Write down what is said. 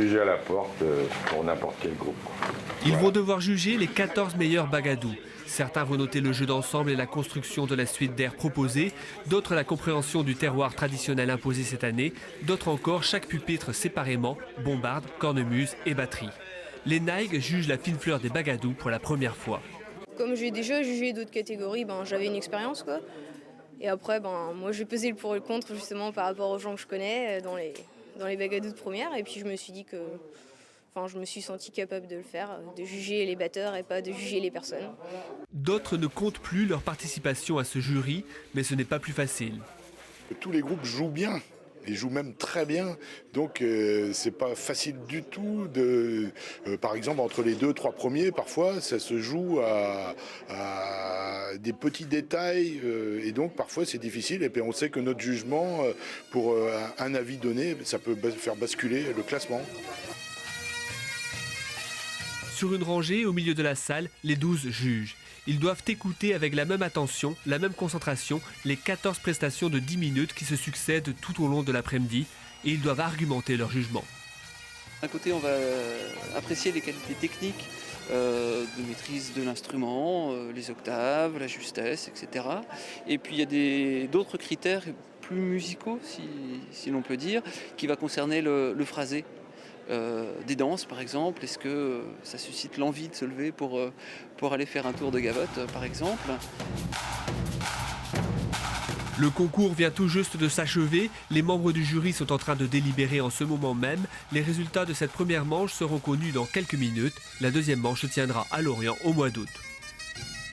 Juger à la porte pour n'importe quel groupe. Ils vont devoir juger les 14 meilleurs bagadous. Certains vont noter le jeu d'ensemble et la construction de la suite d'air proposée, d'autres la compréhension du terroir traditionnel imposé cette année, d'autres encore chaque pupitre séparément, bombarde, cornemuse et batterie. Les Naïgs jugent la fine fleur des bagadous pour la première fois. Comme j'ai déjà jugé d'autres catégories, j'avais une expérience, quoi. Et après, moi j'ai pesé le pour et le contre justement par rapport aux gens que je connais dans les bagadous de première. Et puis je me suis dit que, je me suis sentie capable de le faire, de juger les batteurs et pas de juger les personnes. D'autres ne comptent plus leur participation à ce jury, mais ce n'est pas plus facile. Tous les groupes jouent bien. Ils jouent même très bien, donc c'est pas facile du tout par exemple entre les 2-3 premiers, parfois ça se joue à des petits détails et donc parfois c'est difficile et puis on sait que notre jugement pour un avis donné, ça peut faire basculer le classement. Sur une rangée au milieu de la salle, les 12 jugent. Ils doivent écouter avec la même attention, la même concentration, les 14 prestations de 10 minutes qui se succèdent tout au long de l'après-midi et ils doivent argumenter leur jugement. D'un côté, on va apprécier les qualités techniques de maîtrise de l'instrument, les octaves, la justesse, etc. Et puis il y a d'autres critères plus musicaux, si l'on peut dire, qui va concerner le phrasé. Des danses par exemple, est-ce que ça suscite l'envie de se lever pour aller faire un tour de gavotte par exemple? Le concours vient tout juste de s'achever, les membres du jury sont en train de délibérer en ce moment même. Les résultats de cette première manche seront connus dans quelques minutes, la deuxième manche se tiendra à Lorient au mois d'août.